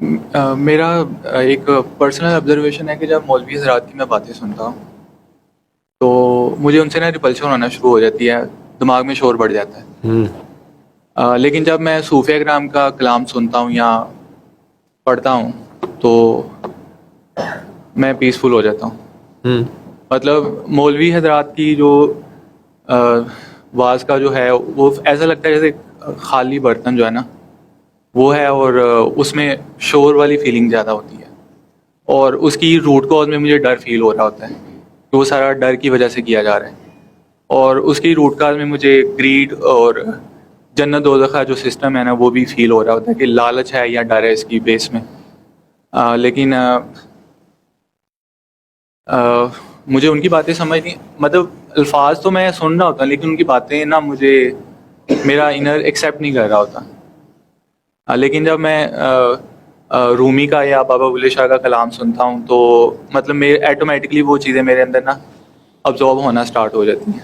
میرا ایک personal observation ہے کہ جب مولوی حضرات کی میں باتیں سنتا ہوں تو مجھے ان سے نا ریپلشن ہونا شروع ہو جاتی ہے، دماغ میں شور بڑھ جاتا ہے۔ لیکن جب میں صوفیہ کرام کا کلام سنتا ہوں یا پڑھتا ہوں تو میں پیسفل ہو جاتا ہوں۔ مطلب مولوی حضرات کی جو واز کا جو ہے وہ ایسا لگتا ہے جیسے خالی برتن جو ہے نا وہ ہے، اور اس میں شور والی فیلنگ زیادہ ہوتی ہے، اور اس کی روٹ کاز میں مجھے ڈر فیل ہو رہا ہوتا ہے کہ وہ سارا ڈر کی وجہ سے کیا جا رہا ہے، اور اس کی روٹ کاز میں مجھے گریڈ اور جنت دوزخ کا جو سسٹم ہے نا وہ بھی فیل ہو رہا ہوتا ہے کہ لالچ ہے یا ڈر ہے اس کی بیس میں۔ لیکن مجھے ان کی باتیں سمجھ نہیں، مطلب الفاظ تو میں سن رہا ہوتا ہوں لیکن ان کی باتیں نا مجھے میرا انر ایکسیپٹ نہیں کر رہا ہوتا۔ لیکن جب میں رومی کا یا بابا بلے شاہ کا کلام سنتا ہوں تو مطلب ایٹومیٹکلی وہ چیزیں میرے اندر نا ابزارب ہونا سٹارٹ ہو جاتی ہیں،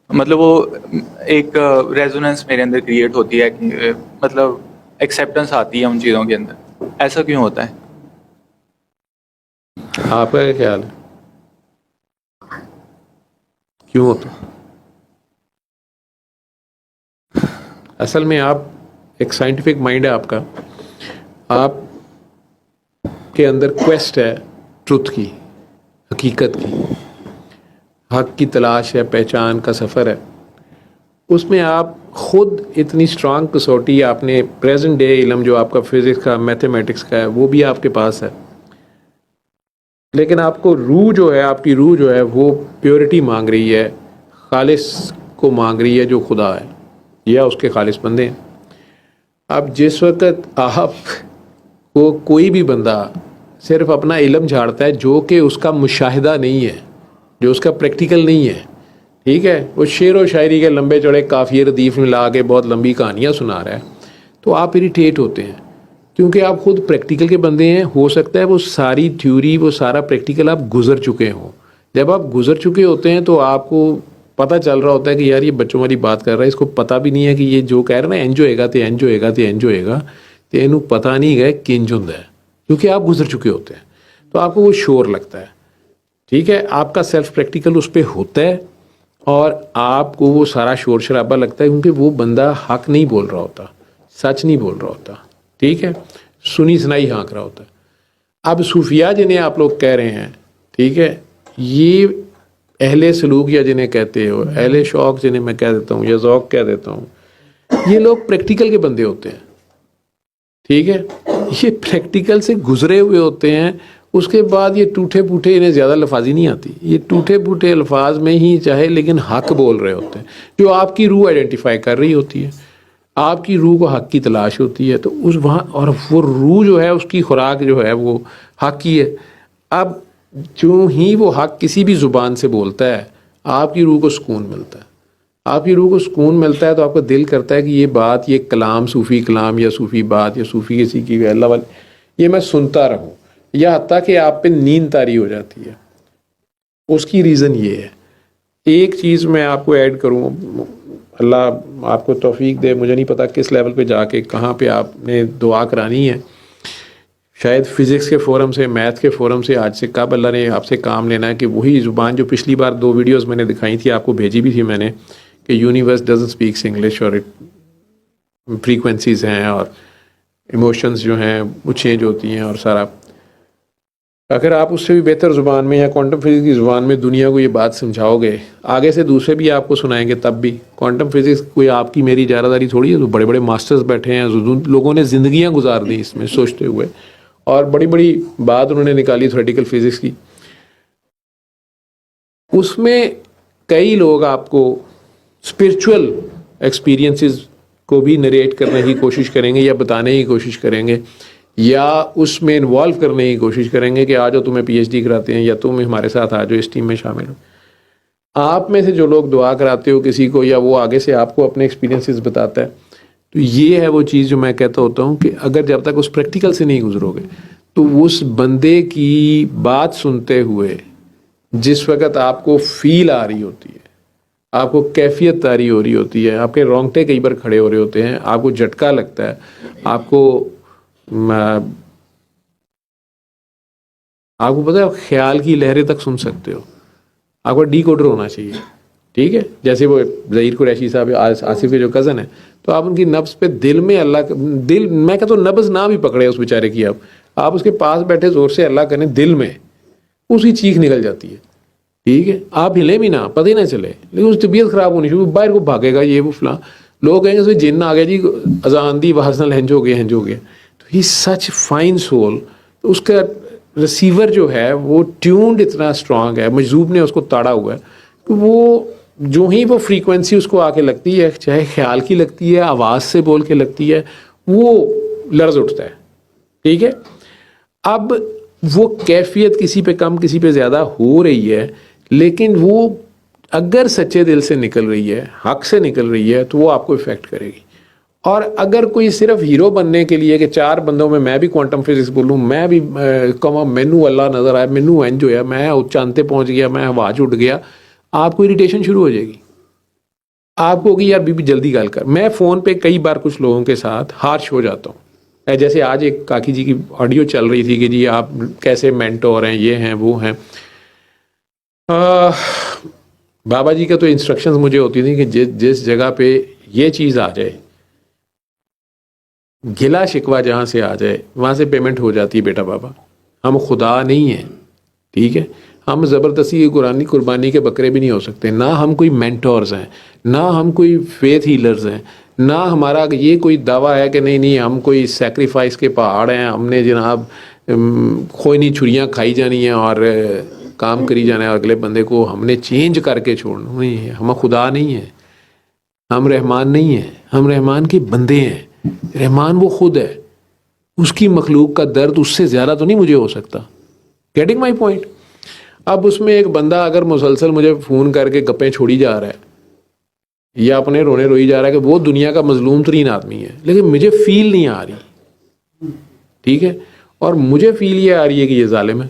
مطلب وہ ایک ریزوننس میرے اندر کریٹ ہوتی ہے کہ مطلب ایکسیپٹنس آتی ہے ان چیزوں کے اندر۔ ایسا کیوں ہوتا ہے؟ آپ کا کیا خیال ہے کیوں ہوتا؟ اصل میں آپ ایک سائنٹیفک مائنڈ ہے آپ کا، آپ کے اندر کویسٹ ہے ٹروتھ کی، حقیقت کی، حق کی تلاش ہے، پہچان کا سفر ہے۔ اس میں آپ خود اتنی اسٹرانگ کسوٹی آپ نے پریزنٹ ڈے علم جو آپ کا فزکس کا میتھمیٹکس کا ہے وہ بھی آپ کے پاس ہے، لیکن آپ کو روح جو ہے، آپ کی روح جو ہے وہ پیورٹی مانگ رہی ہے، خالص کو مانگ رہی ہے جو خدا ہے یا اس کے خالص بندے ہیں۔ اب جس وقت آپ کو کوئی بھی بندہ صرف اپنا علم جھاڑتا ہے جو کہ اس کا مشاہدہ نہیں ہے، جو اس کا پریکٹیکل نہیں ہے، ٹھیک ہے، وہ شعر و شاعری کے لمبے چوڑے قافیے ردیف میں لا کے بہت لمبی کہانیاں سنا رہا ہے، تو آپ اریٹیٹ ہوتے ہیں کیونکہ آپ خود پریکٹیکل کے بندے ہیں۔ ہو سکتا ہے وہ ساری تھیوری، وہ سارا پریکٹیکل آپ گزر چکے ہوں۔ جب آپ گزر چکے ہوتے ہیں تو آپ کو پتہ چل رہا ہوتا ہے کہ یار یہ بچوں والی بات کر رہا ہے، اس کو پتہ بھی نہیں ہے کہ یہ جو کہہ رہا ہے نا انج ہوئے گا تے انج ہوئے گا تے انج ہوئے گا تے اینوں پتہ نہیں ہے کنج ہوندا ہے، کیونکہ آپ گزر چکے ہوتے ہیں تو آپ کو وہ شور لگتا ہے، ٹھیک ہے۔ آپ کا سیلف پریکٹیکل اس پہ ہوتا ہے اور آپ کو وہ سارا شور شرابہ لگتا ہے کیونکہ وہ بندہ حق نہیں بول رہا ہوتا، سچ نہیں بول رہا ہوتا، ٹھیک ہے، سنی سنائی ہانک رہا ہوتا ہے۔ اب صوفیاء جنہیں آپ لوگ کہہ رہے ہیں، ٹھیک ہے، یہ اہل سلوک یا جنہیں کہتے ہو، اہل شوق جنہیں میں کہہ دیتا ہوں یا ذوق کہہ دیتا ہوں، یہ لوگ پریکٹیکل کے بندے ہوتے ہیں، ٹھیک ہے، یہ پریکٹیکل سے گزرے ہوئے ہوتے ہیں۔ اس کے بعد یہ ٹوٹے پوٹے، انہیں زیادہ لفاظی نہیں آتی، یہ ٹوٹے پوٹے الفاظ میں ہی چاہے لیکن حق بول رہے ہوتے ہیں جو آپ کی روح آئیڈینٹیفائی کر رہی ہوتی ہے۔ آپ کی روح کو حق کی تلاش ہوتی ہے تو اس وہاں، اور وہ روح جو ہے اس کی خوراک جو ہے وہ حق ہی ہے۔ اب جو ہی وہ حق کسی بھی زبان سے بولتا ہے آپ کی روح کو سکون ملتا ہے، آپ کی روح کو سکون ملتا ہے تو آپ کا دل کرتا ہے کہ یہ بات، یہ کلام، صوفی کلام یا صوفی بات یا صوفی کسی کی اللہ والے، یہ میں سنتا رہوں، یا حتیٰ کہ آپ پہ نیند طاری ہو جاتی ہے۔ اس کی ریزن یہ ہے۔ ایک چیز میں آپ کو ایڈ کروں، اللہ آپ کو توفیق دے، مجھے نہیں پتا کس لیول پہ جا کے کہاں پہ آپ نے دعا کرانی ہے، شاید فزکس کے فورم سے، میتھ کے فورم سے، آج سے کب اللہ نے آپ سے کام لینا ہے کہ وہی زبان جو پچھلی بار 2 ویڈیوز میں نے دکھائی تھی، آپ کو بھیجی بھی تھی میں نے، کہ یونیورس ڈزنٹ اسپیکس انگلش، اور فریکوینسیز ہیں اور ایموشنز جو ہیں وہ چینج ہوتی ہیں اور سارا۔ اگر آپ اس سے بھی بہتر زبان میں یا کوانٹم فزکس کی زبان میں دنیا کو یہ بات سمجھاؤ گے، آگے سے دوسرے بھی آپ کو سنائیں گے، تب بھی کوانٹم فزکس کوئی آپ کی میری اجارہ داری تھوڑی ہے، تو بڑے بڑے ماسٹرز بیٹھے ہیں، لوگوں نے زندگیاں گزار دی اس میں سوچتے ہوئے، اور بڑی بڑی بات انہوں نے نکالی تھیوریٹیکل فزکس کی۔ اس میں کئی لوگ آپ کو اسپرچول ایکسپیرینسز کو بھی نریٹ کرنے کی کوشش کریں گے یا بتانے کی کوشش کریں گے، یا اس میں انوالو کرنے کی کوشش کریں گے کہ آ جاؤ تمہیں پی ایچ ڈی کراتے ہیں، یا تم ہمارے ساتھ آ جاؤ اس ٹیم میں شامل ہو۔ آپ میں سے جو لوگ دعا کراتے ہو کسی کو، یا وہ آگے سے آپ کو اپنے ایکسپیرینسز بتاتا ہے، تو یہ ہے وہ چیز جو میں کہتا ہوتا ہوں کہ اگر جب تک اس پریکٹیکل سے نہیں گزرو گے تو اس بندے کی بات سنتے ہوئے جس وقت آپ کو فیل آ رہی ہوتی ہے، آپ کو کیفیت طاری ہو رہی ہوتی ہے، آپ کے رونگٹے کئی بار کھڑے ہو رہے ہوتے ہیں، آپ کو جھٹکا لگتا ہے، آپ کو آپ کو پتہ ہے خیال کی لہریں تک سن سکتے ہو. آپ کو ڈی کوڈر ہونا چاہیے, ٹھیک ہے. جیسے وہ ظہیر قریشی صاحب آصف کے جو کزن ہیں, تو آپ ان کی نبض پہ دل میں اللہ دل, میں کہتا ہوں نبض نہ بھی پکڑے اس بیچارے کی, آپ اس کے پاس بیٹھے زور سے اللہ کریں دل میں, اسی چیخ نکل جاتی ہے, ٹھیک ہے. آپ ہلے بھی نہ, پتہ ہی نہ چلے, لیکن اس طبیعت خراب ہونی شروع, باہر کو بھاگے گا یہ وہ فلاں, لوگ کہیں گے اس جن آ گیا جی, اذان دی وحسن ہنج ہو گیا. تو ہی سچ فائن سول. اس کا ریسیور جو ہے وہ ٹیونڈ اتنا اسٹرانگ ہے, مجذوب نے اس کو تاڑا ہوا ہے کہ وہ جو ہی وہ فریکوینسی اس کو آ کے لگتی ہے, چاہے خیال کی لگتی ہے, آواز سے بول کے لگتی ہے, وہ لرز اٹھتا ہے, ٹھیک ہے. اب وہ کیفیت کسی پہ کم کسی پہ زیادہ ہو رہی ہے, لیکن وہ اگر سچے دل سے نکل رہی ہے, حق سے نکل رہی ہے, تو وہ آپ کو افیکٹ کرے گی. اور اگر کوئی صرف ہیرو بننے کے لیے کہ 4 بندوں میں بھی کوانٹم فزکس بولوں, میں بھی کہوں مینو اللہ نظر آیا, مینو انج ہویا, میں چاند پہ پہنچ گیا, میں ہوا اڑ گیا, آپ کو اریٹیشن شروع ہو جائے گی. آپ کو ہوگی یار بی جلدی گل کر. میں فون پہ کئی بار کچھ لوگوں کے ساتھ ہارش ہو جاتا ہوں. جیسے آج ایک کاکی جی کی آڈیو چل رہی تھی کہ جی آپ کیسے مینٹور ہیں, یہ ہیں وہ ہیں. بابا جی کا تو انسٹرکشنز مجھے ہوتی تھیں کہ جس جگہ پہ یہ چیز آ جائے, گلا شکوہ جہاں سے آ جائے, وہاں سے پیمنٹ ہو جاتی ہے. بیٹا بابا ہم خدا نہیں ہیں, ٹھیک ہے. ہم زبردستی قربانی کے بکرے بھی نہیں ہو سکتے. نہ ہم کوئی مینٹورز ہیں, نہ ہم کوئی فیتھ ہیلرز ہیں, نہ ہمارا یہ کوئی دعویٰ ہے کہ نہیں ہم کوئی سیکریفائس کے پہاڑ ہیں, ہم نے جناب کوئی چھریاں کھائی جانی ہیں اور کام کری جانا ہے, اور اگلے بندے کو ہم نے چینج کر کے چھوڑنا نہیں ہے. ہم خدا نہیں ہیں, ہم رحمان نہیں ہیں, ہم رحمان کے بندے ہیں. رحمان وہ خود ہے, اس کی مخلوق کا درد اس سے زیادہ تو نہیں مجھے ہو سکتا. Getting my point. اب اس میں ایک بندہ اگر مسلسل مجھے فون کر کے گپیں چھوڑی جا رہا ہے, یا اپنے رونے روئی جا رہا ہے کہ وہ دنیا کا مظلوم ترین آدمی ہے, لیکن مجھے فیل نہیں آ رہی, ٹھیک ہے, اور مجھے فیل یہ آ رہی ہے کہ یہ ظالم ہے,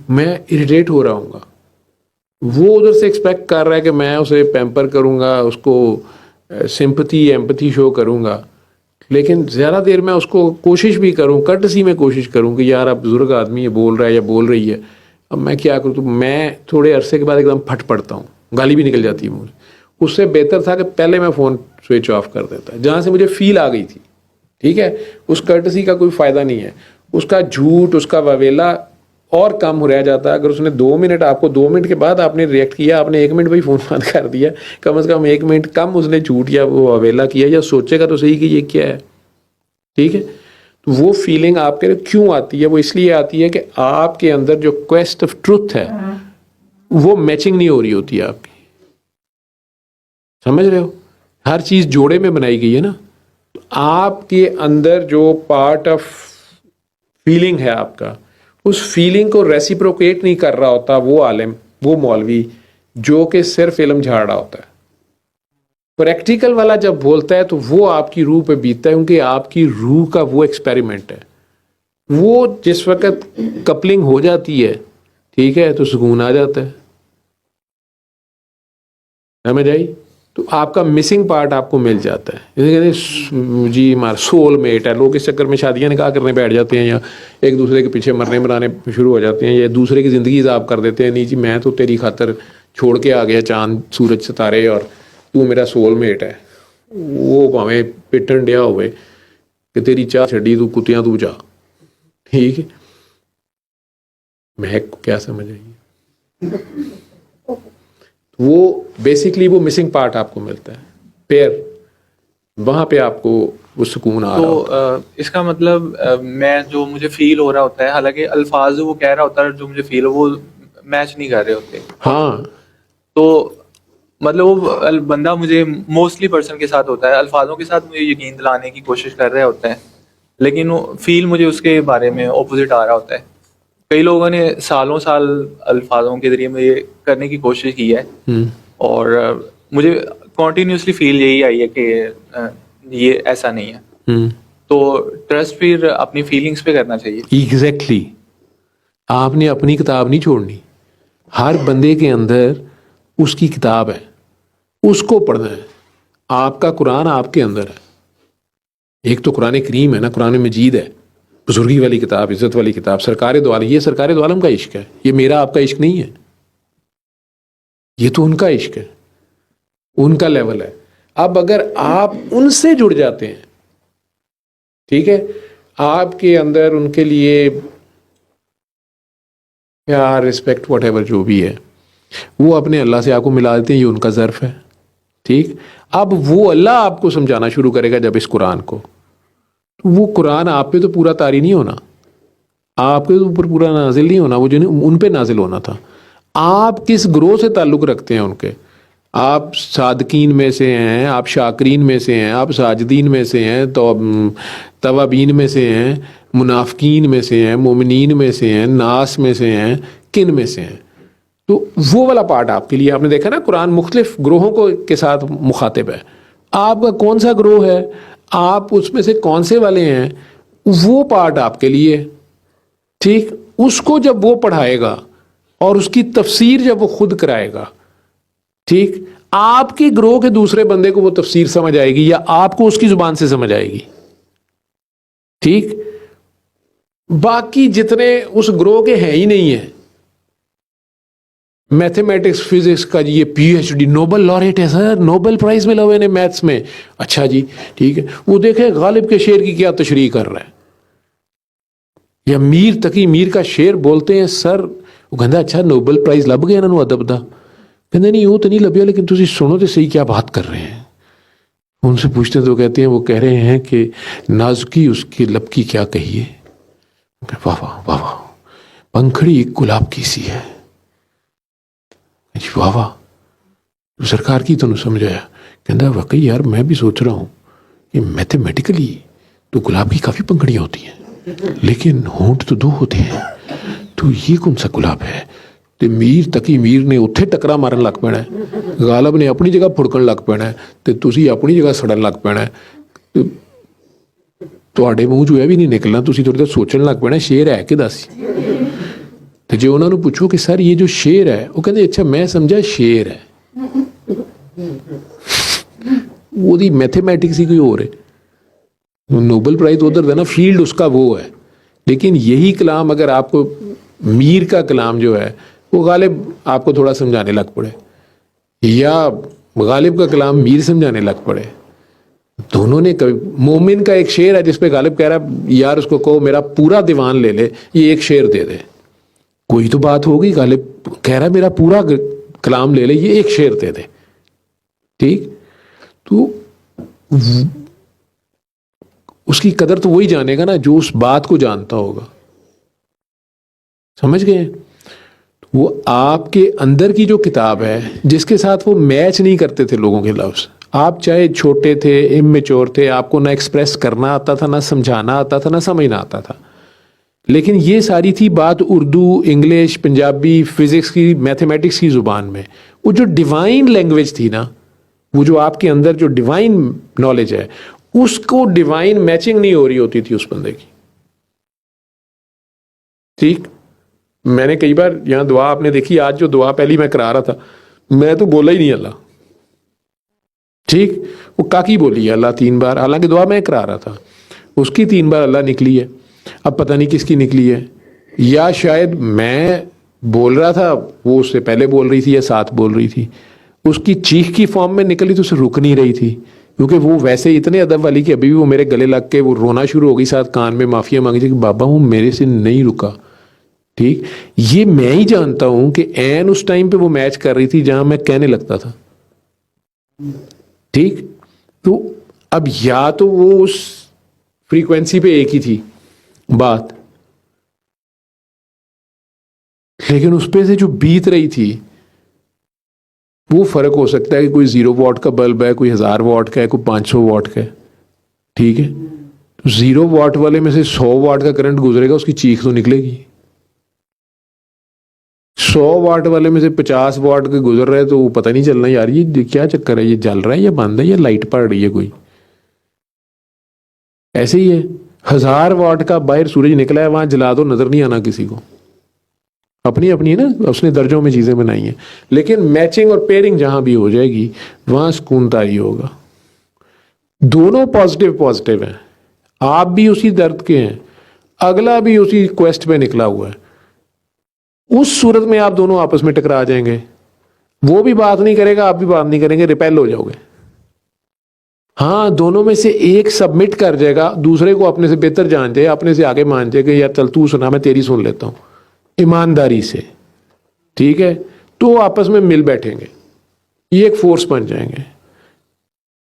میں اریٹیٹ ہو رہا ہوں گا. وہ ادھر سے ایکسپیکٹ کر رہا ہے کہ میں اسے پیمپر کروں گا, اس کو سمپتھی ایمپتھی شو کروں گا, لیکن زیادہ دیر میں اس کو کوشش بھی کروں, کٹسی میں کوشش کروں کہ یار اب بزرگ آدمی ہے, بول رہا ہے یا بول رہی ہے, اب میں کیا کروں. تو میں تھوڑے عرصے کے بعد ایک دم پھٹ پڑتا ہوں, گالی بھی نکل جاتی ہے مجھے. اس سے بہتر تھا کہ پہلے میں فون سوئچ آف کر دیتا, جہاں سے مجھے فیل آ گئی تھی, ٹھیک ہے. اس کٹسی کا کوئی فائدہ نہیں ہے, اس کا جھوٹ, اس کا واویلا اور کم ہو رہ جاتا ہے. اگر اس نے 2 منٹ, آپ کو 2 منٹ کے بعد آپ نے ریئیکٹ کیا, آپ نے 1 منٹ بھائی فون بند کر دیا, کم از کم 1 منٹ کم اس نے جھوٹ یا وہ واویلا کیا, یا سوچے گا تو صحیح کہ یہ کیا ہے, ٹھیک ہے. تو وہ فیلنگ آپ کے کیوں آتی ہے؟ وہ اس لیے آتی ہے کہ آپ کے اندر جو کویسٹ آف ٹروتھ ہے وہ میچنگ نہیں ہو رہی ہوتی ہے آپ کی. سمجھ رہے ہو؟ ہر چیز جوڑے میں بنائی گئی ہے نا. آپ کے اندر جو پارٹ آف فیلنگ ہے آپ کا, اس فیلنگ کو ریسیپروکیٹ نہیں کر رہا ہوتا وہ عالم, وہ مولوی جو کہ صرف علم جھاڑ رہا ہوتا ہے. پریکٹیکل والا جب بولتا ہے تو وہ آپ کی روح پہ بیتتا ہے, کیونکہ آپ کی روح کا وہ ایکسپیریمنٹ ہے. وہ جس وقت کپلنگ ہو جاتی ہے, ٹھیک ہے, تو سکون آ جاتا ہے. سمجھ آئی؟ تو آپ کا مسنگ پارٹ آپ کو مل جاتا ہے. جی ہمارا سول میٹ ہے. لوگ اس چکر میں شادیاں نکاح کرنے بیٹھ جاتے ہیں, یا ایک دوسرے کے پیچھے مرنے مرانے شروع ہو جاتے ہیں, یا دوسرے کی زندگی عذاب کر دیتے ہیں. نہیں جی میں تو تیری خاطر چھوڑ کے آ گیا چاند سورج ستارے, اور تو میرا سول میٹ ہے. وہ پاویں پٹن ڈیا ہوئے کہ تیری چاہ چھڈی تو کتیاں تو جا, ٹھیک ہے. میں کیا سمجھ آئی؟ وہ بیسکلی وہ مسنگ پارٹ آپ کو ملتا ہے, پیر, وہاں پہ آپ کو وہ سکون آ رہا ہوتا ہے. تو اس کا مطلب میں جو مجھے فیل ہو رہا ہوتا ہے, حالانکہ الفاظ جو وہ کہہ رہا ہوتا ہے جو مجھے فیل ہو وہ میچ نہیں کر رہے ہوتے. ہاں, تو مطلب وہ بندہ مجھے موسٹلی پرسن کے ساتھ ہوتا ہے, الفاظوں کے ساتھ مجھے یقین دلانے کی کوشش کر رہا ہوتا ہے, لیکن وہ فیل مجھے اس کے بارے میں اپوزٹ آ رہا ہوتا ہے. کئی لوگوں نے سالوں سال الفاظوں کے ذریعے میں یہ کرنے کی کوشش کی ہے, اور مجھے کنٹینیوسلی فیل یہی آئی ہے کہ یہ ایسا نہیں ہے. تو ٹرسٹ پھر اپنی فیلنگز پہ کرنا چاہیے. ایگزیکٹلی. آپ نے اپنی کتاب نہیں چھوڑنی. ہر بندے کے اندر اس کی کتاب ہے, اس کو پڑھنا ہے. آپ کا قرآن آپ کے اندر ہے, ایک تو قرآن کریم ہے نا, قرآن مجید ہے, بزرگی والی کتاب, عزت والی کتاب, سرکار دو عالم. یہ سرکار دو عالم کا عشق ہے, یہ میرا آپ کا عشق نہیں ہے, یہ تو ان کا عشق ہے, ان کا لیول ہے. اب اگر آپ ان سے جڑ جاتے ہیں, ٹھیک ہے, آپ کے اندر ان کے لیے پیار, رسپیکٹ, واٹ ایور جو بھی ہے, وہ اپنے اللہ سے آپ کو ملا دیتے ہیں, یہ ان کا ظرف ہے. ٹھیک, اب وہ اللہ آپ کو سمجھانا شروع کرے گا جب اس قرآن کو, وہ قرآن آپ پہ تو پورا طاری نہیں ہونا, آپ کے اوپر پورا نازل نہیں ہونا, وہ جو ان پہ نازل ہونا تھا. آپ کس گروہ سے تعلق رکھتے ہیں ان کے, آپ صادقین میں سے ہیں, آپ شاکرین میں سے ہیں, آپ ساجدین میں سے ہیں, توابین میں سے ہیں, منافقین میں سے ہیں, مومنین میں سے ہیں, ناس میں سے ہیں, کن میں سے ہیں. تو وہ والا پارٹ آپ کے لیے, آپ نے دیکھا نا قرآن مختلف گروہوں کو کے ساتھ مخاطب ہے. آپ کا کون سا گروہ ہے, آپ اس میں سے کون سے والے ہیں, وہ پارٹ آپ کے لیے. ٹھیک, اس کو جب وہ پڑھائے گا اور اس کی تفسیر جب وہ خود کرائے گا, ٹھیک, آپ کے گروہ کے دوسرے بندے کو وہ تفسیر سمجھ آئے گی یا آپ کو اس کی زبان سے سمجھ آئے گی. ٹھیک, باقی جتنے اس گروہ کے ہیں ہی نہیں ہیں. میتھمیٹکس, فزکس کا جی یہ P H D Nobel laureate ہے سر, نوبل پرائز ملا ہوا ہے میتھس میں. اچھا جی ٹھیک ہے, وہ دیکھیں غالب کے شعر کی کیا تشریح کر رہا ہے, یا میر تقی میر کا شعر بولتے ہیں سر, وہ کہندا اچھا نوبل پرائز لب گیا انہوں ادب دا. کہتے نہیں وہ تو نہیں لبیا, لیکن تسی سنو تو صحیح کیا بات کر رہے ہیں. ان سے پوچھتے ہیں تو کہتے ہیں وہ کہہ رہے ہیں کہ نازکی اس کے لب کی کیا کہیے, واہ واہ واہ واہ, پنکھڑی ایک گلاب کی سی ہے. واہ واہ, سرکار کی تو نہیں سمجھایا. کہندا واقعی یار میں بھی سوچ رہا ہوں کہ میتھمیٹیکلی تو گلاب کی کافی پنکھڑیاں ہوتی ہیں, لیکن ہونٹ تو دو ہوتے ہیں, تو یہ کون سا گلاب ہے. تے میر تقی میر نے اتھے ٹکرا مارن لگ پینا ہے, غالب نے اپنی جگہ پھڑکن لگ پینا ہے, تے تسی اپنی جگہ سڑن لگ پینا ہے. تواڈے منہ چوں یہ بھی نہیں نکلنا, تسی تھوڑی دیر سوچن لگ پینا شعر ہے کہ دس. تے جے انہوں نے پوچھو کہ سر یہ جو شعر ہے, وہ کہتے اچھا میں سمجھا شعر ہے, وہ دی میتھمیٹکس ہی کوئی اور ہے. نوبل پرائز ادھر دینا فیلڈ اس کا وہ ہے, لیکن یہی کلام اگر آپ کو میر کا کلام جو ہے وہ غالب آپ کو تھوڑا سمجھانے لگ پڑے, یا غالب کا کلام میر سمجھانے لگ پڑے, دونوں نے کبھی. مومن کا ایک شعر ہے جس پہ غالب کہہ رہا ہے یار اس کو کہو میرا پورا دیوان لے لے, یہ ایک شعر دے دے, کوئی تو بات ہوگی. غالب کہہ رہا ہے میرا پورا کلام لے لے, یہ ایک شعر دے دے. ٹھیک, تو اس کی قدر تو وہی جانے گا نا جو اس بات کو جانتا ہوگا. سمجھ گئے؟ وہ آپ کے اندر کی جو کتاب ہے جس کے ساتھ وہ میچ نہیں کرتے تھے لوگوں کے لفظ, آپ چاہے چھوٹے تھے, اممیچور تھے, آپ کو نہ ایکسپریس کرنا آتا تھا, نہ سمجھانا آتا تھا, نہ سمجھنا آتا تھا, لیکن یہ ساری تھی بات اردو, انگلش, پنجابی, فزکس کی, میتھمیٹکس کی زبان میں. وہ جو ڈیوائن لینگویج تھی نا, وہ جو آپ کے اندر جو ڈیوائن نالج ہے, اس کو ڈیوائن میچنگ نہیں ہو رہی ہوتی تھی اس بندے کی. ٹھیک, میں نے کئی بار یہاں دعا آپ نے دیکھی, آج جو دعا پہلی میں کرا رہا تھا میں تو بولا ہی نہیں اللہ. ٹھیک, وہ کاکی بولی ہے اللہ 3 بار, حالانکہ دعا میں کرا رہا تھا, اس کی 3 بار اللہ نکلی ہے. اب پتہ نہیں کس کی نکلی ہے, یا شاید میں بول رہا تھا وہ اس سے پہلے بول رہی تھی یا ساتھ بول رہی تھی. اس کی چیخ کی فارم میں نکلی تو اسے رک نہیں رہی تھی, کیونکہ وہ ویسے اتنے ادب والی کہ ابھی بھی وہ میرے گلے لگ کے وہ رونا شروع ہو گئی, ساتھ کان میں معافیا مانگی تھی کہ بابا وہ میرے سے نہیں رکا. ٹھیک, یہ میں ہی جانتا ہوں کہ عین اس ٹائم پہ وہ میچ کر رہی تھی جہاں میں کہنے لگتا تھا. ٹھیک, تو اب یا تو وہ اس فریکوینسی پہ ایک ہی تھی بات, لیکن اس پہ سے جو بیت رہی تھی وہ فرق ہو سکتا ہے کہ کوئی 0 واٹ کا بلب ہے, کوئی 1000 واٹ کا ہے, کوئی 500 واٹ کا ہے. ٹھیک ہے, 0 واٹ والے میں سے 100 واٹ کا کرنٹ گزرے گا, اس کی چیخ تو نکلے گی. 100 واٹ والے میں سے 50 واٹ کے گزر رہے تو وہ پتہ نہیں چلنا یار یہ کیا چکر ہے, یہ جل رہا ہے یا بند ہے یا لائٹ پڑ رہی ہے کوئی. ایسے ہی ہے, 1000 واٹ کا باہر سورج نکلا ہے, وہاں جلا دو نظر نہیں آنا کسی کو. اپنی اپنی ہے نا, اس نے درجوں میں چیزیں بنائی ہیں, لیکن میچنگ اور پیئرنگ جہاں بھی ہو جائے گی وہاں سکون طاری ہوگا. دونوں پازیٹیو ہیں, آپ بھی اسی درد کے ہیں, اگلا بھی اسی کویسٹ پہ نکلا ہوا ہے. اس صورت میں آپ دونوں آپس میں ٹکرا جائیں گے, وہ بھی بات نہیں کرے گا, آپ بھی بات نہیں کریں گے, ریپیل ہو جاؤ گے. ہاں دونوں میں سے ایک سبمٹ کر جائے گا, دوسرے کو اپنے سے بہتر جان جائے, اپنے سے آگے مان جائے کہ یار چل تو سنا, میں تیری سن لیتا ہوں ایمانداری سے, ٹھیک ہے, تو آپس میں مل بیٹھیں گے, یہ ایک فورس بن جائیں گے.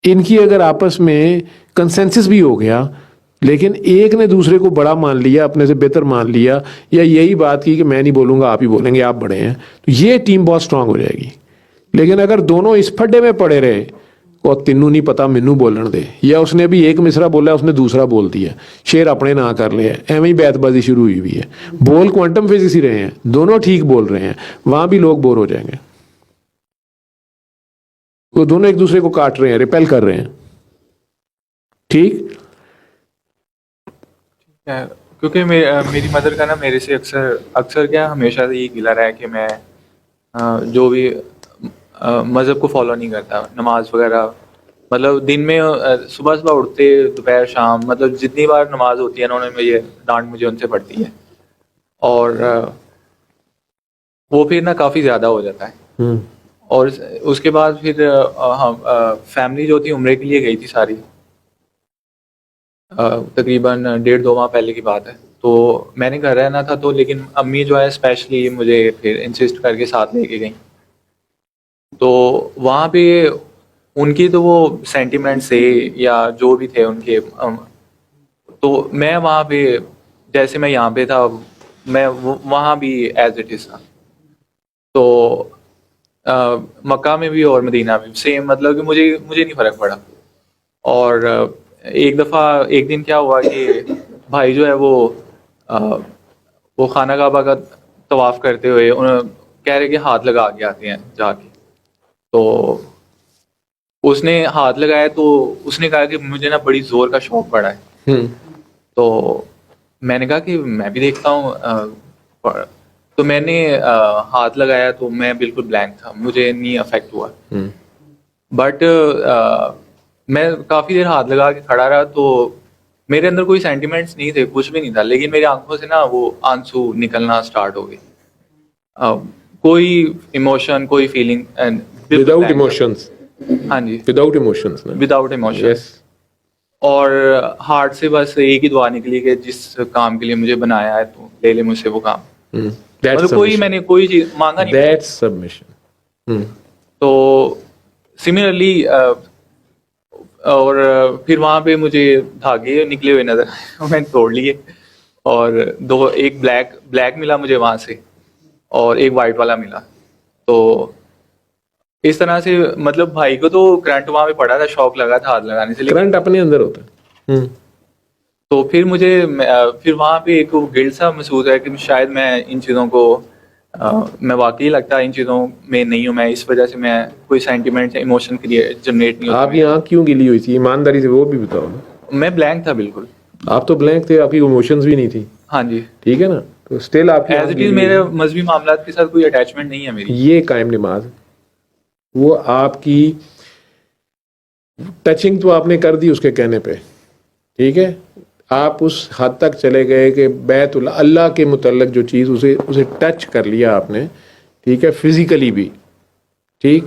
ان کی اگر آپس میں کنسنسس بھی ہو گیا, لیکن ایک نے دوسرے کو بڑا مان لیا, اپنے سے بہتر مان لیا, یا یہی بات کی کہ میں نہیں بولوں گا آپ ہی بولیں گے, آپ بڑے ہیں, تو یہ ٹیم بہت سٹرانگ ہو جائے گی. لیکن اگر دونوں اس پھڈے میں پڑے رہے اور تینوں نہیں پتا مینوں بولن دے, یا اس نے بھی ایک مصرع بولا اس نے دوسرا بول دیا, شیر اپنے نہ کر لیا, ایویں ہی بیت بازی شروع ہوئی ہوئی ہے. بول کوانٹم فزکس ہی رہے ہیں, دونوں ٹھیک بول رہے ہیں, وہاں بھی لوگ بور ہو جائیں گے. وہ دونوں ایک دوسرے کو کاٹ رہے ہیں, ریپیل کر رہے ہیں. ٹھیک, کیونکہ میری مدر کا نا میرے سے اکثر کیا ہمیشہ سے یہ گلا رہا ہے کہ میں جو بھی مذہب کو فالو نہیں کرتا, نماز وغیرہ, مطلب دن میں صبح صبح اٹھتے, دوپہر شام, مطلب جتنی بار نماز ہوتی ہے نا انہوں نے ڈانٹ مجھے ان سے پڑتی ہے, اور وہ پھر نا کافی زیادہ ہو جاتا ہے. اور اس کے بعد پھر فیملی جو تھی عمرے کے لیے گئی تھی ساری, تقریباً 1.5-2 ماہ پہلے کی بات ہے. تو میں نے گھر رہنا تھا, تو لیکن امی جو ہے اسپیشلی مجھے پھر انسسٹ کر کے ساتھ لے کے گئیں. تو وہاں پہ ان کی تو وہ سینٹیمنٹس تھے یا جو بھی تھے ان کے, تو میں وہاں پہ جیسے میں یہاں پہ تھا, میں وہاں بھی ایز اٹ از تھا. تو مکہ میں بھی اور مدینہ میں بھی سیم, مطلب کہ مجھے نہیں فرق پڑا. اور ایک دفعہ ایک دن کیا ہوا کہ بھائی جو ہے وہ خانہ کعبہ کا طواف کرتے ہوئے کہہ رہے کہ ہاتھ لگا کے آتے ہیں جا کے. تو اس نے ہاتھ لگایا, تو اس نے کہا کہ مجھے نا بڑی زور کا شوق پڑا ہے. تو میں نے کہا کہ میں بھی دیکھتا ہوں, تو میں نے ہاتھ لگایا تو میں بالکل بلینک تھا, مجھے نہیں افیکٹ ہوا. بٹ میں کافی دیر ہاتھ لگا کے کھڑا رہا, تو میرے اندر کوئی سینٹیمنٹس نہیں تھے, کچھ بھی نہیں تھا, لیکن میری آنکھوں سے نا وہ آنسو نکلنا اسٹارٹ ہو گئے. کوئی ایموشن, کوئی فیلنگ, وداؤٹ ایموشنز. ہاں جی, وداؤٹ ایموشنز. Without emotion. اور ہارٹ سے بس ایک ہی دعا نکلی کہ جس کام کے لیے مجھے بنایا ہے تو لے لے مجھ سے وہ کام. مطلب میں نے کوئی چیز مانگا نہیں. That's submission. تو سملرلی اور پھر وہاں پہ مجھے دھاگے نکلے ہوئے نظر آئے, میں نے توڑ لیے, اور ایک بلیک ملا مجھے وہاں سے, اور ایک وائٹ والا ملا. تو اس طرح سے مطلب بھائی کو تو کرنٹ وہاں پہ پڑا تھا, شوق لگا تھا ہاتھ لگانے سے, کرنٹ اپنے اندر ہوتا ہے. تو پھر مجھے پھر وہاں پہ ایک گلٹ سا محسوس ہے کہ شاید میں ان چیزوں کو میں واقعی لگتا ہے ان چیزوں میں نہیں ہوں, میں اس وجہ سے میں کوئی سینٹیمنٹ ایموشن جنریٹ نہیں ہوتا. آپ یہاں کیوں گلی ہوئی تھی ایمانداری سے وہ بھی بتاؤ نا. میں بلینک تھا بالکل. آپ تو بلینک تھے, آپ کی ایموشنز بھی نہیں تھی. ہاں جی, ٹھیک ہے نا, تو اسٹل آپ ایز اٹ از میرے مذہبی معاملات کے ساتھ کوئی اٹیچمنٹ نہیں ہے میری. یہ قائم نماز, وہ آپ کی ٹچنگ تو آپ نے کر دی اس کے کہنے پہ, ٹھیک ہے, آپ اس حد تک چلے گئے کہ بیت اللہ کے متعلق جو چیز اسے ٹچ کر لیا آپ نے, ٹھیک ہے, فزیکلی بھی, ٹھیک,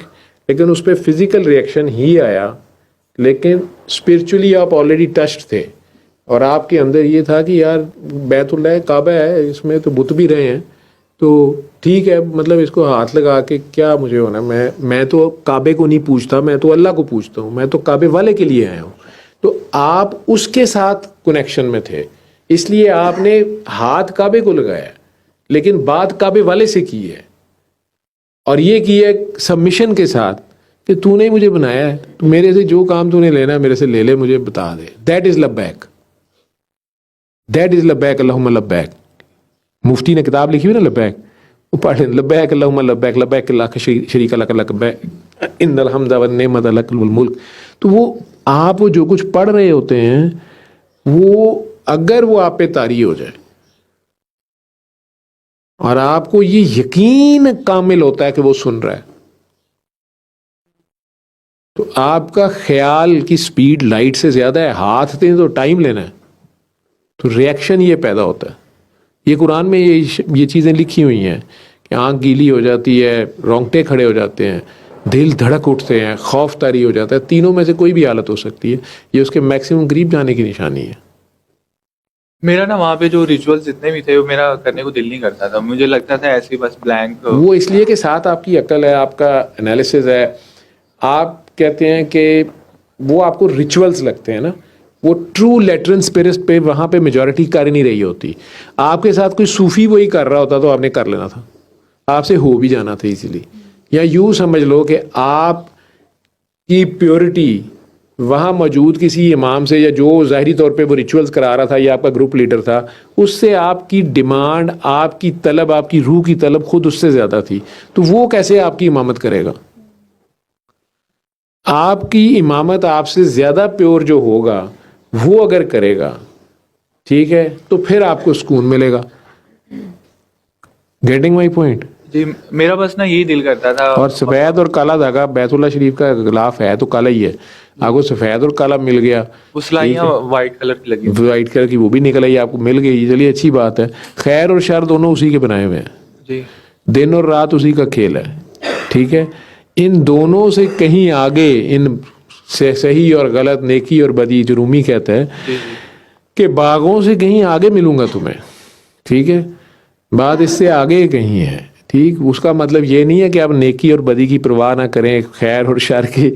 لیکن اس پہ فزیکل ریئیکشن ہی آیا, لیکن اسپرچولی آپ آلریڈی ٹچڈ تھے, اور آپ کے اندر یہ تھا کہ یار بیت اللہ کعبہ ہے, اس میں تو بت بھی رہے ہیں, تو ٹھیک ہے, مطلب اس کو ہاتھ لگا کے کیا مجھے ہونا, میں تو کعبے کو نہیں پوچھتا, میں تو اللہ کو پوچھتا ہوں, میں تو کعبے والے کے لیے آیا ہوں. تو آپ اس کے ساتھ کنیکشن میں تھے, اس لیے آپ نے ہاتھ کعبے کو لگایا, لیکن بات کعبے والے سے کی ہے, اور یہ کی ہے سبمیشن کے ساتھ کہ تو نے مجھے بنایا ہے, تو میرے سے جو کام تو نے لینا ہے میرے سے لے لے, مجھے بتا دے. دیٹ از لبیک, دیٹ از لبیک اللہم لبیک. مفتی نے کتاب لکھی ہوئی نا لبیک, وہ پڑھ لیں, لبیک اللہم لبیک, لبیک لا شریک لک لبیک ان الحمد والنعمت لک والملک. تو وہ آپ جو کچھ پڑھ رہے ہوتے ہیں, وہ اگر وہ آپ پہ طاری ہو جائے اور آپ کو یہ یقین کامل ہوتا ہے کہ وہ سن رہا ہے, تو آپ کا خیال کی سپیڈ لائٹ سے زیادہ ہے. ہاتھ دیں تو ٹائم لینا ہے, تو ریئیکشن یہ پیدا ہوتا ہے. یہ قرآن میں یہ چیزیں لکھی ہوئی ہیں کہ آنکھ گیلی ہو جاتی ہے, رونگٹے کھڑے ہو جاتے ہیں, دل دھڑک اٹھتے ہیں, خوف طاری ہو جاتا ہے. تینوں میں سے کوئی بھی حالت ہو سکتی ہے. یہ اس کے میکسیمم قریب جانے کی نشانی ہے. میرا نا وہاں پہ جو ریچولز جتنے بھی تھے وہ میرا کرنے کو دل نہیں کرتا تھا. مجھے لگتا تھا ایسے ہی بس بلینک. وہ اس لیے کہ ساتھ آپ کی عقل ہے, آپ کا انالیسز ہے. آپ کہتے ہیں کہ وہ آپ کو ریچولز لگتے ہیں نا, وہ ٹرو لیٹرن اسپرٹ پہ وہاں پہ میجورٹی کر نہیں رہی ہوتی. آپ کے ساتھ کوئی صوفی وہی کر رہا ہوتا تو آپ نے کر لینا تھا, آپ سے ہو بھی جانا تھا ایزیلی. یا یوں سمجھ لو کہ آپ کی پیورٹی وہاں موجود کسی امام سے, یا جو ظاہری طور پہ وہ ریچولز کرا رہا تھا یا آپ کا گروپ لیڈر تھا, اس سے آپ کی ڈیمانڈ, آپ کی طلب, آپ کی روح کی طلب خود اس سے زیادہ تھی. تو وہ کیسے آپ کی امامت کرے گا؟ آپ کی امامت آپ سے زیادہ پیور جو ہوگا وہ اگر کرے گا, ٹھیک ہے, تو پھر آپ کو سکون ملے گا. Getting my point? جی میرا بس نا یہی دل کرتا تھا. اور سفید اور کالا دھاگا بیت اللہ شریف کا غلاف ہے تو کالا ہی ہے. آپ کو سفید اور کالا مل گیا, وہ سلائیاں وائٹ کلر کی لگی, وائٹ کلر کی وہ بھی نکل آئی, آپ کو مل گئی, چلیے اچھی بات ہے. خیر اور شر دونوں اسی کے بنائے ہوئے ہیں, جی دن اور رات اسی کا کھیل ہے, ٹھیک ہے. ان دونوں سے کہیں آگے, ان صحیح اور غلط, نیکی اور بدی, جو رومی کہتا ہے جی کہ باغوں سے کہیں آگے ملوں گا تمہیں, ٹھیک ہے, بات اس سے آگے کہیں ہے, ٹھیک. اس کا مطلب یہ نہیں ہے کہ آپ نیکی اور بدی کی پرواہ نہ کریں, خیر اور شر کی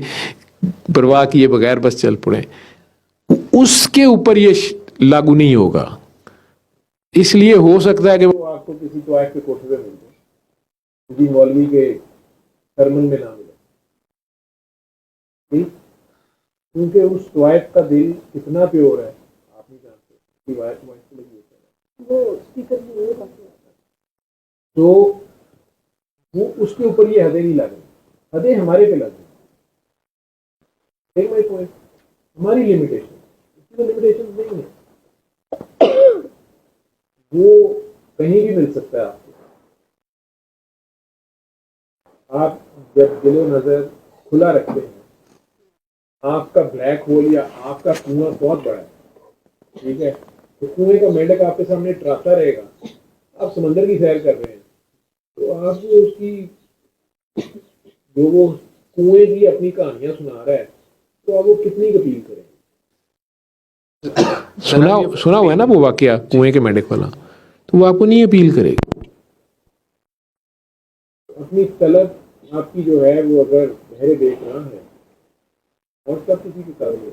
پرواہ کیے بغیر بس چل پڑیں. اس کے اوپر یہ لاگو نہیں ہوگا. اس لیے ہو سکتا ہے کہ وہ آپ کو کسی طوائف کے کوٹھے پہ مل جائے, کسی مولوی کے سرمن میں نہ ملے, ٹھیک, کیونکہ اس طوائف کا دل کتنا پیور ہے آپ نہیں جانتے. روایت لگی وہ اسپیکر تو وہ اس کے اوپر یہ حدیں نہیں لگ رہی, حدیں ہمارے پہ لگ رہی. ہماری لمیٹیشن, اس کی لمیٹیشن نہیں ہے, وہ کہیں بھی مل سکتا ہے آپ کو. آپ جب دل و نظر کھلا رکھتے ہیں, آپ کا بلیک ہول یا آپ کا کنواں بہت بڑا ہے, ٹھیک ہے, تو کنویں کا مینڈک آپ کے سامنے ٹراتا رہے گا, آپ سمندر کی سیر کر رہے ہیں, تو آپ کو اس کی جو وہ کنویں کی اپنی کہانیاں سنا رہا ہے, تو آپ وہ کتنی اپیل کریں. سنا ہوا ہے نا وہ واقعہ کنویں کے مینڈک والا, تو وہ آپ کو نہیں اپیل کرے گی. اپنی طلب آپ کی جو ہے وہ اگر گہرے دیکھ رہا ہے, اور سب کسی کی طلب ہے.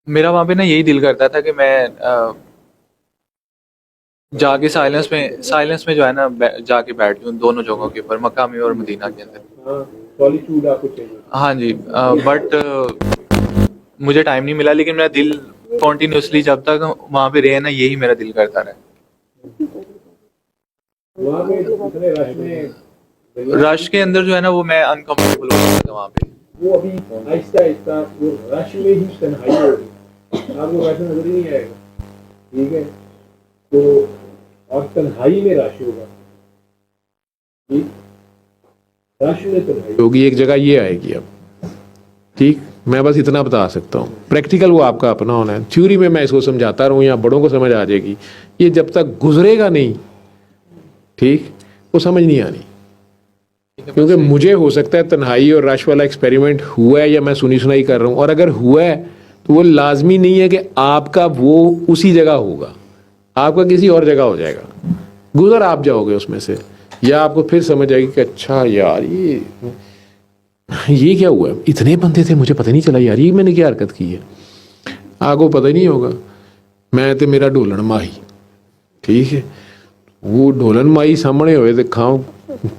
میرا وہاں پہ نا یہی دل کرتا تھا کہ میں جا کے سائلنس میں جو ہے نا جا کے بیٹھ جاؤں دونوں جگہوں کے اوپر, مکہ میں اور مدینہ کے اندر. سولیٹیوڈ آپ کو چاہیے. ہاں جی, بٹ مجھے ٹائم نہیں ملا, لیکن میرا دل کنٹینیوسلی جب تک وہاں پہ رہے نا, یہی میرا دل کرتا رہا. رش کے اندر جو ہے نا وہ میں انکمفرٹیبل ہو گیا تھا وہاں پہ. وہ ابھی آہستہ آہستہ وہ رش میں ہی تنہائی ہوگی, آپ کو ویسے نظر ہی نہیں آئے گا, ٹھیک ہے, تو اور تنہائی میں رش ہوگا, ٹھیک, رش میں تنہائی ہوگی, ایک جگہ یہ آئے گی اب, ٹھیک. میں بس اتنا بتا سکتا ہوں, پریکٹیکل وہ آپ کا اپنا ہونا ہے. تھیوری میں اس کو سمجھاتا رہوں یا بڑوں کو سمجھ آ جائے گی, یہ جب تک گزرے گا نہیں, ٹھیک, وہ سمجھ نہیں آنی. کیونکہ مجھے ہو سکتا ہے تنہائی اور رش والا ایکسپیریمنٹ ہوا ہے یا میں سنی سنائی کر رہا ہوں, اور اگر ہوا ہے تو وہ لازمی نہیں ہے کہ آپ کا وہ اسی جگہ ہوگا, آپ کا کسی اور جگہ ہو جائے گا. گزر آپ جاؤ گے اس میں سے, یا آپ کو پھر سمجھ آئے گی کہ اچھا یار یہ کیا ہوا ہے, اتنے بندے تھے مجھے پتہ نہیں چلا یار, یہ میں نے کیا حرکت کی ہے. آپ کو پتہ نہیں ہوگا. میں تو میرا ڈھولن ماہی, ٹھیک ہے, وہ ڈھولن مائی سامنے ہوئے تو کھاؤ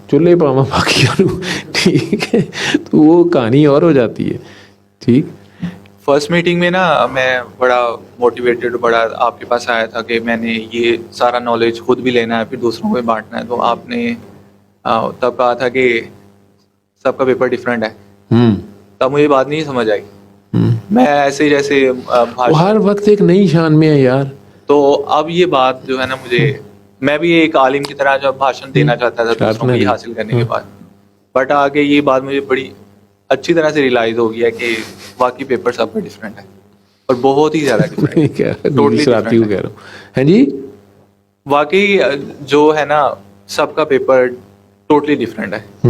چولہے پاواں باقی, ٹھیک ہے, تو وہ کہانی اور ہو جاتی ہے, ٹھیک. فرسٹ میٹنگ میں نا میں بڑا موٹیویٹڈ, بڑا آپ کے پاس آیا تھا کہ میں نے یہ سارا نالج خود بھی لینا ہے, پھر دوسروں کو بھی بانٹنا ہے. تو آپ نے تب کہا تھا کہ سب کا پیپر ڈفرینٹ ہے. تب مجھے بات نہیں سمجھ آئی. میں ایسے جیسے ہر وقت ایک نئی شان میں ہے یار. تو اب یہ بات جو ہے نا مجھے, میں بھی ایک عالم کی طرح جو بھاشن دینا چاہتا تھا دوسروں کو یہ حاصل کرنے کے بعد, بٹ آگے یہ بات مجھے بڑی اچھی طرح سے ریلائز ہو گیا کہ واقعی پیپر سب کا ڈفرینٹ ہے. اور بہت ہی زیادہ ڈفرینٹ. شرارتی کو کہہ رہا ہوں. ہاں جی واقعی جو ہے نا سب کا پیپر ٹوٹلی ڈفرینٹ ہے.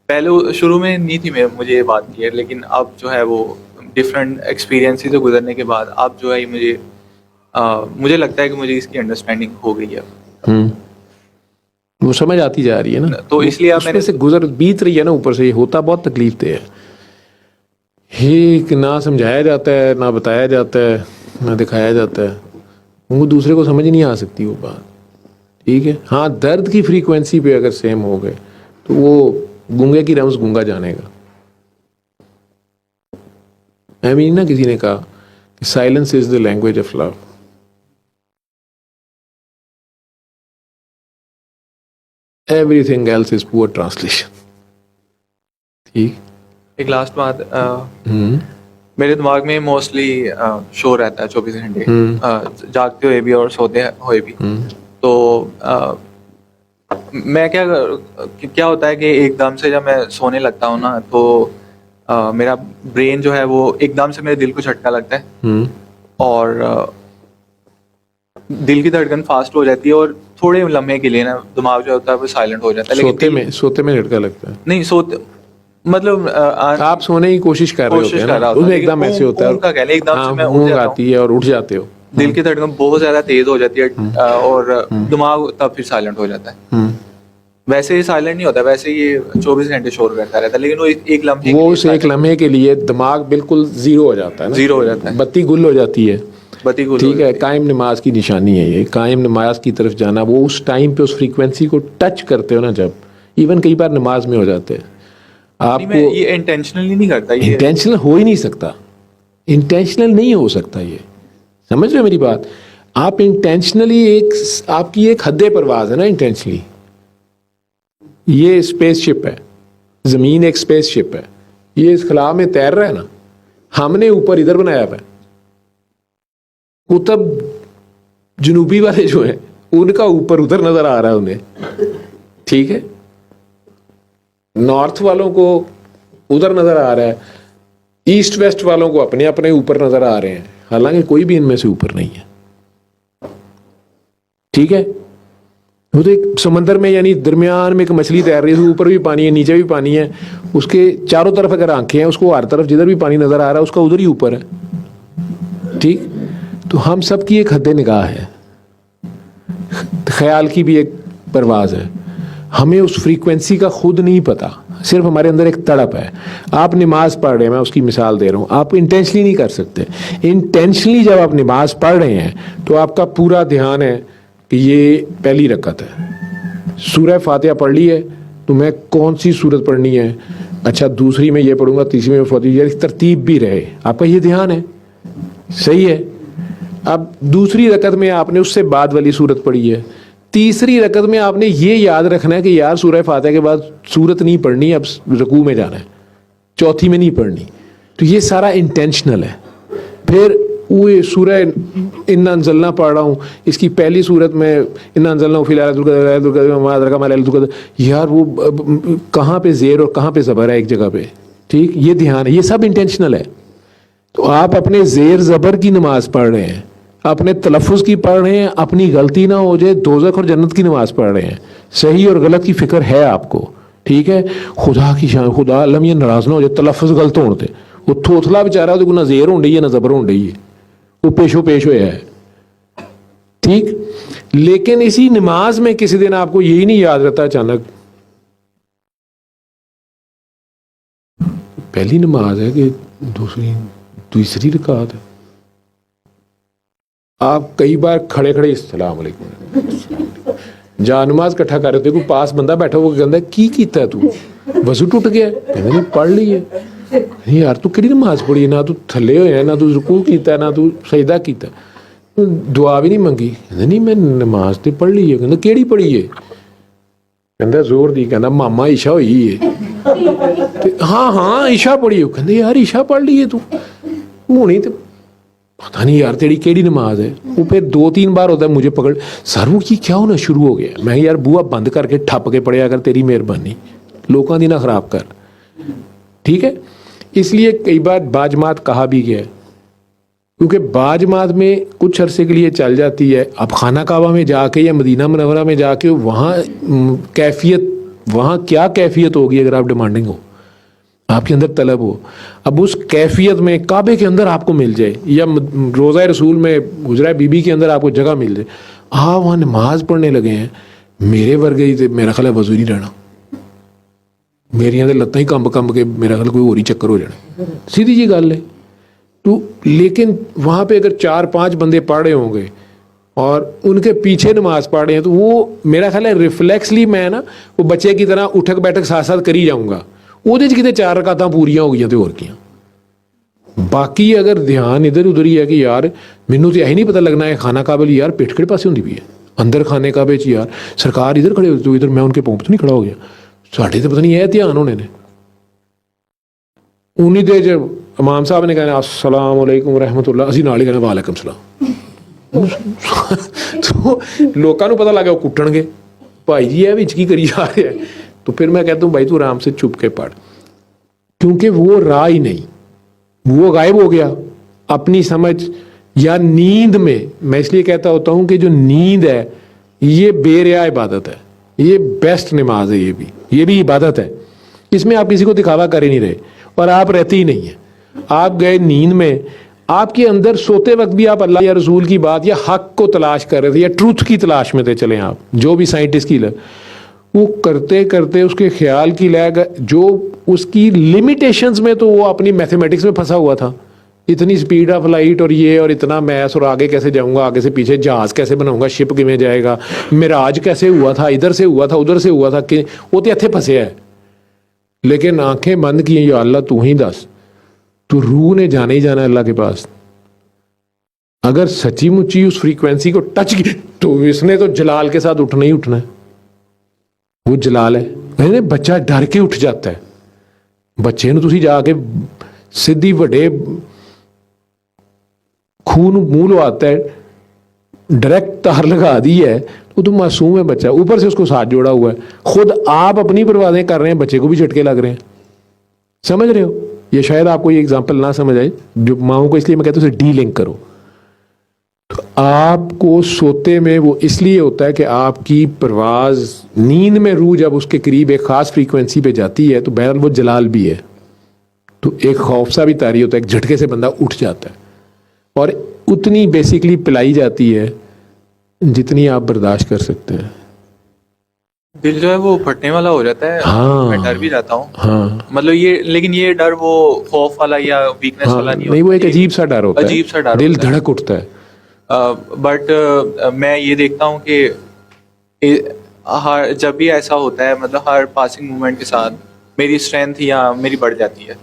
پہلے شروع میں نہیں تھی مجھے یہ بات کلیئر, لیکن اب جو ہے وہ ڈفرینٹ ایکسپیرینس سے گزرنے کے بعد اب جو ہے مجھے لگتا ہے کہ مجھے اس کی انڈرسٹینڈنگ ہو گئی ہے. وہ سمجھ آتی جا رہی ہے نا, تو اس لیے میں سے بیت رہی ہے نا اوپر سے. یہ ہوتا بہت تکلیف دہ ہے, یہ نہ سمجھایا جاتا ہے, نہ بتایا جاتا ہے, نہ دکھایا جاتا ہے. وہ دوسرے کو سمجھ نہیں آ سکتی وہ بات. ٹھیک ہے, ہاں درد کی فریکوینسی پہ اگر سیم ہو گئے تو وہ گونگے کی رمز گونگا جانے گا. نا کسی نے کہا کہ silence is the language of love. Everything else is poor translation. ٹھیک. ایک لاسٹ بات, میرے دماغ میں موسٹلی شو رہتا ہے 24 گھنٹے, جاگتے ہوئے بھی اور سوتے ہوئے بھی. تو میں کیا ہوتا ہے کہ ایک دم سے جب میں سونے لگتا ہوں نا تو میرا برین جو ہے وہ ایک دم سے میرے دل کو جھٹکا لگتا ہے اور دل کی دھڑکن فاسٹ ہو جاتی ہے اور تھوڑے لمحے کے لیے نا دماغ جو ہوتا ہے وہ سائلنٹ ہو جاتا ہے. سوتے میں جھٹکا لگتا ہے نہیں, سوتے مطلب آپ سونے کی کوشش کر رہے ہوتے ہیں, ایک دم ایسے ہوتا ہے, ایک دم سے میں اونگ آتی ہے اور اٹھ جاتے ہو, دل کی دھڑکن بہت زیادہ تیز ہو جاتی ہے اور دماغ تب پھر سائلنٹ ہو جاتا ہے. ویسے یہ سائلنٹ نہیں ہوتا, ویسے یہ 24 گھنٹے شور کرتا رہتا ہے, لیکن وہ ایک لمحے کے لیے دماغ بالکل زیرو ہو جاتا ہے, زیرو ہو جاتا ہے, بتی گل ہو جاتی ہے. ٹھیک ہے, قائم نماز کی نشانی ہے یہ. قائم نماز کی طرف جانا, وہ اس ٹائم پہ اس فریکوینسی کو ٹچ کرتے ہو نا, جب ایون کئی بار نماز میں ہو جاتے ہیں آپ کو. یہ انٹینشنلی نہیں کرتا, انٹینشنل ہو ہی نہیں سکتا, انٹینشنل نہیں ہو سکتا. یہ سمجھ رہے میری بات. آپ انٹینشنلی آپ کی ایک حد پرواز ہے نا انٹینشنلی. یہ اسپیس شپ ہے, زمین ایک اسپیس شپ ہے, یہ اس خلا میں تیر رہا ہے نا, ہم نے اوپر ادھر بنایا ہوا ہے. قطب جنوبی والے جو ہیں ان کا اوپر ادھر نظر آ رہا ہے انہیں. ٹھیک ہے, نارتھ والوں کو ادھر نظر آ رہا ہے, ایسٹ ویسٹ والوں کو اپنے اپنے اوپر نظر آ رہے ہیں, حالانکہ کوئی بھی ان میں سے اوپر نہیں ہے. ٹھیک ہے, وہ تو ایک سمندر میں یعنی درمیان میں ایک مچھلی تیر رہی ہے, اوپر بھی پانی ہے نیچے بھی پانی ہے, اس کے چاروں طرف اگر آنکھیں ہیں اس کو ہر طرف جدھر بھی پانی نظر آ رہا ہے اس کا ادھر ہی اوپر ہے. ٹھیک, تو ہم سب کی ایک حد نگاہ ہے, خیال کی بھی ایک پرواز ہے. ہمیں اس فریکوینسی کا خود نہیں پتا, صرف ہمارے اندر ایک تڑپ ہے. آپ نماز پڑھ رہے ہیں, میں اس کی مثال دے رہا ہوں, آپ انٹینشنلی نہیں کر سکتے. انٹینشنلی جب آپ نماز پڑھ رہے ہیں تو آپ کا پورا دھیان ہے کہ یہ پہلی رکعت ہے, سورہ فاتحہ پڑھ لی ہے تو میں کون سی سورت پڑھنی ہے, اچھا دوسری میں یہ پڑھوں گا, تیسری میں فاتحہ, ترتیب بھی رہے, آپ کا یہ دھیان ہے. صحیح ہے. اب دوسری رکعت میں آپ نے اس سے بعد والی سورت پڑھی ہے, تیسری رکعت میں آپ نے یہ یاد رکھنا ہے کہ یار سورہ فاتحہ کے بعد سورت نہیں پڑھنی, اب رکوع میں جانا ہے, چوتھی میں نہیں پڑھنی. تو یہ سارا انٹینشنل ہے. پھر وہ سورہ انا انزلنا پڑھ رہا ہوں, اس کی پہلی صورت میں انا انزلنا فی القدر, یار وہ کہاں پہ زیر اور کہاں پہ زبر ہے ایک جگہ پہ. ٹھیک, یہ دھیان ہے, یہ سب انٹینشنل ہے. تو آپ اپنے زیر زبر کی نماز پڑھ رہے ہیں, اپنے تلفظ کی پڑھ رہے ہیں, اپنی غلطی نہ ہو جائے, دوزخ اور جنت کی نماز پڑھ رہے ہیں, صحیح اور غلط کی فکر ہے آپ کو. ٹھیک ہے, خدا کی شان, خدا علم یہ ناراض نہ ہو جائے تلفظ غلط ہوتے, وہ تھوتلا بیچارہ تو نہ زیر ہوں رہی ہے نہ زبر ہوں رہی ہے, وہ پیشو پیش ہوا ہے. ٹھیک, لیکن اسی نماز میں کسی دن آپ کو یہی نہیں یاد رہتا, اچانک پہلی نماز ہے کہ تیسری رکعت ہے. آپ کئی بار کھڑے کھڑے السلام علیکم جا نماز کٹھا کر رہے تھے, کوئی پاس بندہ بیٹھا ہوا کہتا ہے کی کیتا ہے تو, وضو ٹوٹ گیا, کہتے نہیں پڑھ لی ہے. نہیں یار تو کہڑی نماز پڑھی ہے, نہ تو تھلے ہوئے ہیں, نہ تو رکوع کیتا ہے, نہ تو سجدہ کیتا ہے, دعا بھی نہیں منگی. کہتے نہیں میں نماز تو پڑھ لی ہے. کہتا کیڑی پڑھی ہے, کہتا زور دی, کہتا ماما عشاء ہوئی ہے. ہاں عشاء پڑھی ہے. کہتے یار عشاء پڑھ لی ہے تو ہونی تو پتہ نہیں یار تیری کیڑی نماز ہے. وہ پھر 2-3 بار ہوتا ہے مجھے پکڑ, سر وہ کی کیا ہونا شروع ہو گیا. میں یار بوا بند کر کے ٹھپ کے پڑھیا اگر تیری مہربانی, لوکاں دی نہ خراب کر. ٹھیک ہے, اس لیے کئی بار باجماعت کہا بھی گیا کیونکہ بعض جماعت میں کچھ عرصے کے لیے چل جاتی ہے. اب خانہ کعبہ میں جا کے یا مدینہ منورہ میں جا کے وہاں کیفیت، وہاں کیا کیفیت ہوگی اگر آپ ڈیمانڈنگ ہو، آپ کے اندر طلب ہو. اب اس کیفیت میں کعبے کے اندر آپ کو مل جائے یا روضہ رسول میں حجرہ بی بی کے اندر آپ کو جگہ مل جائے، آپ وہاں نماز پڑھنے لگے ہیں، میرے ورگے ہی تے میرا خیال ہے وضو نہیں رہنا، میری اندر لتاں ہی کمب کے میرا خیال کوئی اور ہی چکر ہو جانا. سیدھی جی گل ہے. تو لیکن وہاں پہ اگر 4-5 بندے پڑھ رہے ہوں گے اور ان کے پیچھے نماز پڑھ رہے ہیں تو وہ میرا خیال ہے ریفلیکسلی میں نا وہ بچے کی طرح اٹھک بیٹھک ساتھ ساتھ کری جاؤں گا. وہ کتنے 4 رکعتاں پوریاں ہو گئی تو اور کیا. باقی اگر دھیان ادھر ادھر ہی ہے کہ یار مینوں تو یہی نہیں پتہ لگنا ہے خانہ کعبہ لی یار پیٹھ کھڑے پاسے ہوندی بھی ہے اندر خانے کعبے چ، یار سرکار ادھر کھڑے ہو تو ادھر میں ان کے پاؤں پہ نہیں کھڑا ہو گیا. ساڈے تو پتہ نہیں ہے دھیان ہونے نے. انہیں دے جب امام صاحب نے کہنا السلام علیکم ورحمۃ اللہ، اسی نال ہی کہنا وعلیکم السلام. تو لوگوں کو پتہ لگا وہ کٹن گے بھائی جی یہ کی کری جا رہے ہیں. تو پھر میں کہتا ہوں بھائی تو آرام سے چھپ کے پڑھ، کیونکہ وہ راہ ہی نہیں، وہ غائب ہو گیا. اپنی سمجھ یا نیند میں اس لیے کہتا ہوتا ہوں کہ جو نیند ہے یہ بے ریا عبادت ہے، یہ بیسٹ نماز ہے، یہ بھی عبادت ہے. اس میں آپ کسی کو دکھاوا کر ہی نہیں رہے اور آپ رہتے ہی نہیں ہیں. آپ گئے نیند میں، آپ کے اندر سوتے وقت بھی آپ اللہ یا رسول کی بات یا حق کو تلاش کر رہے تھے یا ٹروتھ کی تلاش میں تھے. چلیں آپ جو بھی سائنٹسٹ کی وہ کرتے کرتے اس کے خیال کی لگ جو اس کی لمیٹیشنز میں تو وہ اپنی میتھمیٹکس میں پھنسا ہوا تھا. اتنی سپیڈ آف لائٹ اور یہ اور اتنا میتھس اور آگے کیسے جاؤں گا، آگے سے پیچھے جہاز کیسے بناؤں گا، شپ کیویں جائے گا، معراج کیسے ہوا تھا، ادھر سے ہوا تھا ادھر سے ہوا تھا، کہ وہ تو اتنے پھنسے ہے. لیکن آنکھیں بند کی یا اللہ تو ہی دس، تو روح نے جانا ہی جانا ہے اللہ کے پاس. اگر سچی مچی اس فریکوینسی کو ٹچ کی تو اس نے تو جلال کے ساتھ اٹھنا ہی اٹھنا ہے. وہ جلال ہے. بچہ ڈر کے اٹھ جاتا ہے. بچے نو تسی جا کے سیدھی وڈے خون منہ لواتا ہے، ڈائریکٹ تار لگا دی ہے، وہ تو معصوم ہے بچہ، اوپر سے اس کو ساتھ جوڑا ہوا ہے. خود آپ اپنی پروازیں کر رہے ہیں، بچے کو بھی جھٹکے لگ رہے ہیں. سمجھ رہے ہو؟ یہ شاید آپ کو یہ اگزامپل نہ سمجھ آئے جو ماؤں کو، اس لیے میں کہتا ہوں اسے ڈی لنک کرو. آپ کو سوتے میں وہ اس لیے ہوتا ہے کہ آپ کی پرواز نیند میں روح جب اس کے قریب ایک خاص فریکوینسی پہ جاتی ہے تو بہرحال وہ جلال بھی ہے، تو ایک خوف سا بھی طاری ہوتا ہے، ایک جھٹکے سے بندہ اٹھ جاتا ہے اور اتنی بیسیکلی پلائی جاتی ہے جتنی آپ برداشت کر سکتے ہیں. دل جو ہے وہ پھٹنے والا ہو جاتا ہے. ہاں میں ڈر بھی جاتا ہوں. ہاں مطلب یہ، لیکن یہ ڈر وہ خوف والا یا ویکنیس والا نہیں ہوتا. نہیں، وہ ایک عجیب سا ڈر ہوتا ہے، عجیب سا ڈر، دل دھڑک اٹھتا ہے. بٹ میں یہ دیکھتا ہوں کہ جب بھی ایسا ہوتا ہے، مطلب ہر پاسنگ مومنٹ کے ساتھ میری اسٹرینتھ یا میری بڑھ جاتی ہے.